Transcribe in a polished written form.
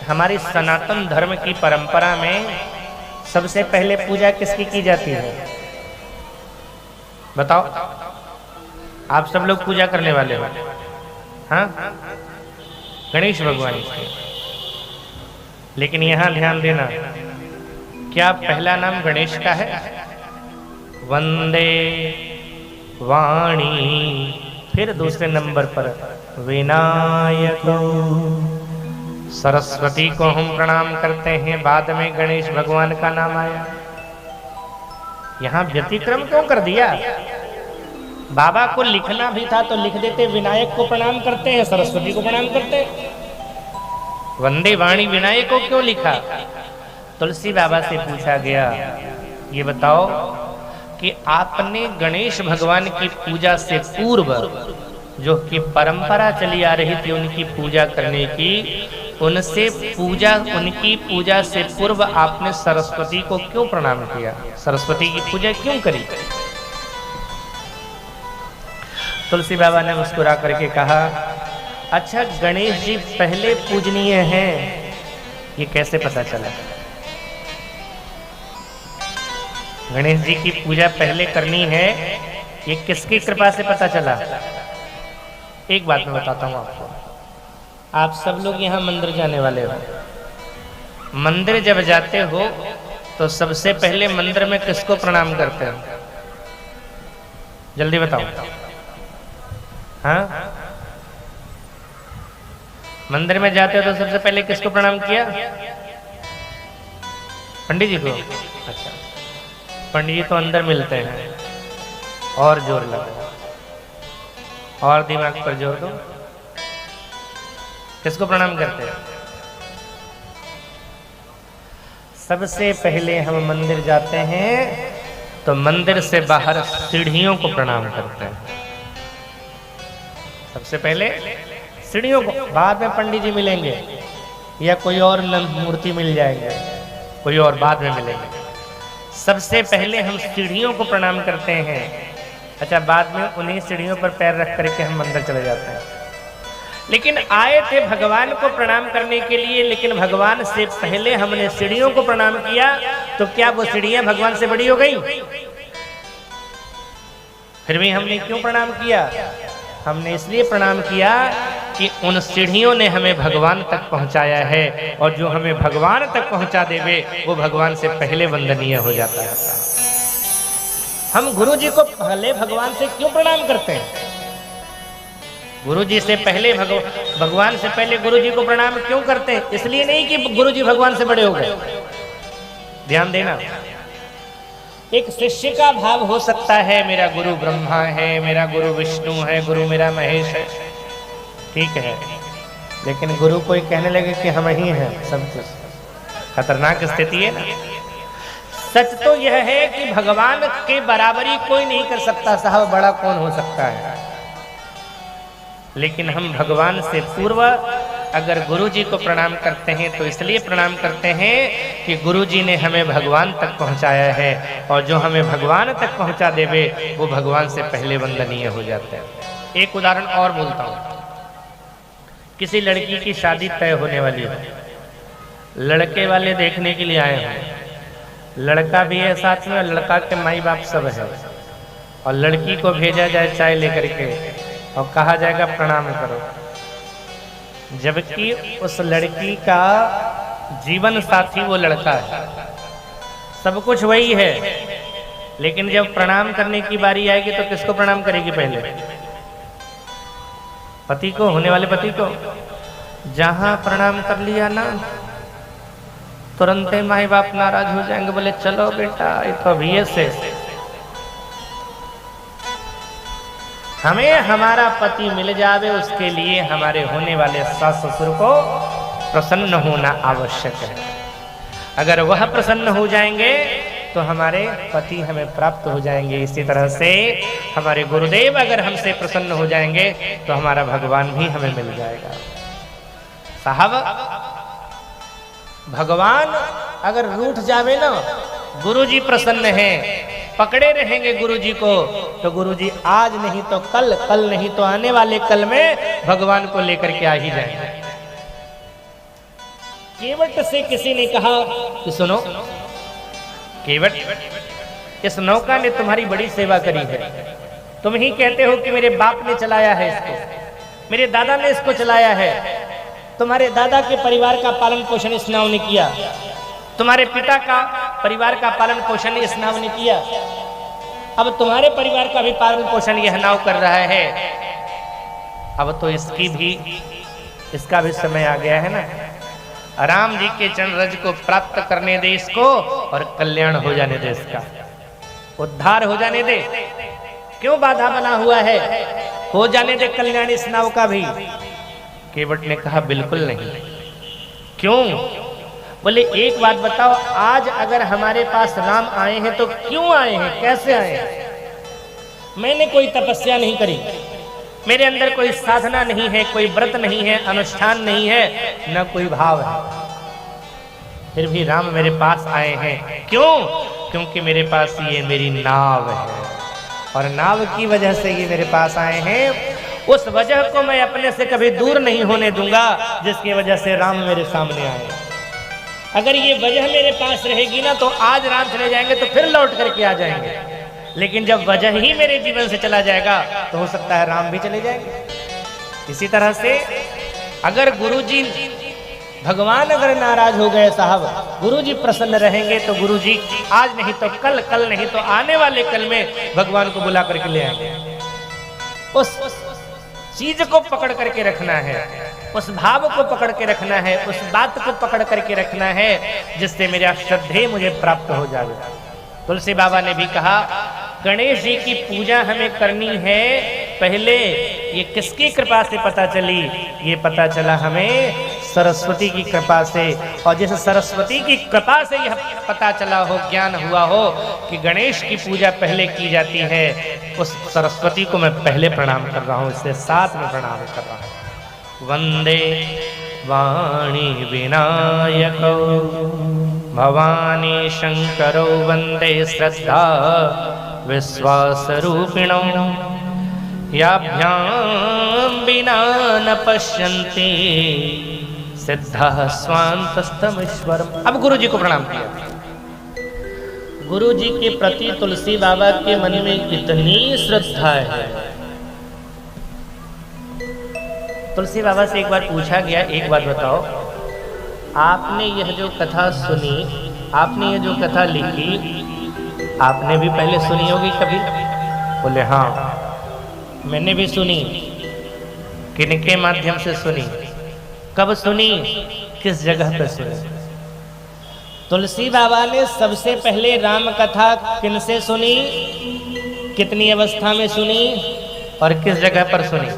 हमारी सनातन धर्म की परंपरा में सबसे पहले पूजा किसकी की जाती है? बताओ। आप सब लोग पूजा करने वाले हो, हाँ? गणेश भगवान की। लेकिन यहां ध्यान देना, क्या पहला नाम गणेश का है? वंदे वाणी, फिर दूसरे नंबर पर विनायक। सरस्वती को हम प्रणाम करते हैं, बाद में गणेश भगवान का नाम आया। यहां व्यतिक्रम क्यों कर दिया? बाबा को लिखना भी था तो लिख देते, विनायक को प्रणाम करते हैं, सरस्वती को प्रणाम करते हैं। वंदे वाणी विनायक को क्यों लिखा? तुलसी बाबा से पूछा गया, ये बताओ कि आपने गणेश भगवान की पूजा से पूर्व जो कि परंपरा चली आ रही थी उनकी पूजा करने की, उनकी पूजा से पूर्व आपने सरस्वती को क्यों प्रणाम किया? सरस्वती की पूजा क्यों करी? तुलसी बाबा ने मुस्कुरा करके कहा, अच्छा गणेश जी पहले पूजनीय हैं, ये कैसे पता चला? गणेश जी की पूजा पहले करनी है, ये किसकी कृपा से पता चला? एक बात मैं बताता हूं आपको। आप सब लोग यहाँ मंदिर जाने वाले हो। मंदिर जब जाते हो तो सबसे पहले मंदिर में किसको प्रणाम करते हो? जल्दी बताओ। हाँ, मंदिर में जाते हो तो सबसे पहले किसको प्रणाम किया? पंडित जी को। अच्छा, पंडित जी तो अंदर मिलते हैं। और जोर लगा, और दिमाग पर जोर दो। किसको प्रणाम करते हैं? सबसे पहले हम मंदिर जाते हैं तो मंदिर से बाहर सीढ़ियों को प्रणाम करते हैं। सबसे पहले सीढ़ियों को, बाद में पंडित जी मिलेंगे या कोई और मूर्ति मिल जाएंगे, कोई और बाद में मिलेंगे। सबसे पहले हम सीढ़ियों को प्रणाम करते हैं। अच्छा, बाद में उन्हीं सीढ़ियों पर पैर रख करके हम मंदिर चले जाते हैं। लेकिन आए थे भगवान को प्रणाम करने के लिए, लेकिन भगवान से पहले हमने सीढ़ियों को प्रणाम किया, तो क्या वो सीढ़ियां भगवान से बड़ी हो गई? फिर भी हमने क्यों प्रणाम किया? हमने इसलिए प्रणाम किया कि उन सीढ़ियों ने हमें भगवान तक पहुंचाया है, और जो हमें भगवान तक पहुंचा देवे वो भगवान से पहले वंदनीय हो जाता है। हम गुरु जी को पहले भगवान से क्यों प्रणाम करते हैं? गुरु जी से पहले भगवान से पहले गुरु जी को प्रणाम क्यों करते हैं? इसलिए नहीं कि गुरु जी भगवान से बड़े हो गए। ध्यान देना, एक शिष्य का भाव हो सकता है, मेरा गुरु ब्रह्मा है, मेरा गुरु विष्णु है, गुरु मेरा महेश है, ठीक है। लेकिन गुरु कोई कहने लगे कि हम ही हैं सब कुछ, खतरनाक स्थिति है ना। सच तो यह है कि भगवान के बराबरी कोई नहीं कर सकता साहब, बड़ा कौन हो सकता है। लेकिन हम भगवान से पूर्व अगर गुरु जी को प्रणाम करते हैं तो इसलिए प्रणाम करते हैं कि गुरु जी ने हमें भगवान तक पहुंचाया है, और जो हमें भगवान तक पहुंचा देवे वो भगवान से पहले वंदनीय हो जाते हैं। एक उदाहरण और बोलता हूं। किसी लड़की की शादी तय होने वाली हो, लड़के वाले देखने के लिए आए हैं, लड़का भी है साथ में, लड़का के माई बाप सब है, और लड़की को भेजा जाए चाय लेकर के और कहा जाएगा प्रणाम करो, जबकि उस लड़की का जीवन साथी वो लड़का है, सब कुछ वही है। लेकिन जब प्रणाम करने की बारी आएगी तो किसको प्रणाम करेगी? पहले पति को, होने वाले पति को। जहां प्रणाम कर लिया ना, तुरंत माई बाप नाराज हो जाएंगे, बोले चलो बेटा ये तो अभी से। हमें हमारा पति मिल जावे, उसके लिए हमारे होने वाले सास ससुर को प्रसन्न होना आवश्यक है। अगर वह प्रसन्न हो जाएंगे तो हमारे पति हमें प्राप्त हो जाएंगे। इसी तरह से हमारे गुरुदेव अगर हमसे प्रसन्न हो जाएंगे तो हमारा भगवान भी हमें मिल जाएगा। साहब, भगवान अगर रूठ जावे ना, गुरु जी प्रसन्न हैं, पकड़े रहेंगे गुरु जी को, तो गुरु जी आज नहीं तो कल, कल नहीं तो आने वाले कल में भगवान को लेकर के आ ही जाएंगे। केवट से किसी ने कहा कि सुनो केवट, इस नौका ने तुम्हारी बड़ी सेवा करी है। तुम ही कहते हो कि मेरे बाप ने चलाया है इसको, मेरे दादा ने इसको चलाया है। तुम्हारे दादा के परिवार का पालन पोषण इस नाव ने किया, तुम्हारे पिता का परिवार का पालन पोषण इस नाव ने किया, अब तुम्हारे परिवार का भी पालन पोषण यह नाव कर रहा है। अब तो इसका भी समय आ गया है ना। राम जी के चरण रज को प्राप्त करने दे इसको, और कल्याण हो जाने दे इसका, उद्धार हो जाने दे। क्यों बाधा बना हुआ है? हो जाने दे कल्याण इस नाव का भी। केवट ने कहा बिल्कुल नहीं। क्यों? बोले एक बात बताओ, आज अगर हमारे पास राम आए हैं तो क्यों आए हैं, कैसे आए हैं? मैंने कोई तपस्या नहीं करी, मेरे अंदर कोई साधना नहीं है, कोई व्रत नहीं है, अनुष्ठान नहीं है, न कोई भाव है, फिर भी राम मेरे पास आए हैं। क्यों? क्योंकि मेरे पास ये मेरी नाव है, और नाव की वजह से ये मेरे पास आए हैं। उस वजह को मैं अपने से कभी दूर नहीं होने दूंगा जिसकी वजह से राम मेरे सामने आए। अगर ये वजह मेरे पास रहेगी ना, तो आज राम चले जाएंगे तो फिर लौट करके आ जाएंगे, लेकिन जब वजह ही मेरे जीवन से चला जाएगा तो हो सकता है राम भी चले जाएंगे। इसी तरह से अगर गुरुजी, भगवान अगर नाराज हो गए साहब, गुरुजी प्रसन्न रहेंगे तो गुरुजी आज नहीं तो कल, कल नहीं तो आने वाले कल में भगवान को बुला करके ले आएंगे। उस चीज को पकड़ करके रखना है, उस भाव को पकड़ के रखना है, उस बात को पकड़ करके रखना है जिससे मेरा श्रद्धेय मुझे प्राप्त हो जाए। तुलसी बाबा ने भी कहा गणेश जी की पूजा हमें करनी है। पहले ये किसकी कृपा से पता चली? ये पता चला हमें सरस्वती की कृपा से। और जिस सरस्वती की कृपा से यह पता चला हो, ज्ञान हुआ हो कि गणेश की पूजा पहले की जाती है, उस सरस्वती को मैं पहले प्रणाम कर रहा हूँ, इससे साथ में प्रणाम कर रहा हूँ। वंदे वाणी विनायको भवानी शंकरो वंदे श्रद्धा विश्वास रूपिणो याभ्याम बिना न पश्यन्ति सिद्धा स्वांतस्तमीश्वरम्। अब गुरु जी को प्रणाम किया। गुरु जी के प्रति तुलसी बाबा के मन में कितनी श्रद्धा है। तुलसी बाबा से एक बार पूछा गया, एक बात बताओ, आपने यह जो कथा सुनी, आपने यह जो कथा लिखी, आपने भी पहले सुनी होगी कभी? बोले हाँ, मैंने भी सुनी। किनके माध्यम से सुनी? कब सुनी? किस जगह पर सुनी? तुलसी बाबा ने सबसे पहले राम कथा किनसे सुनी, कितनी अवस्था में सुनी और किस जगह पर सुनी?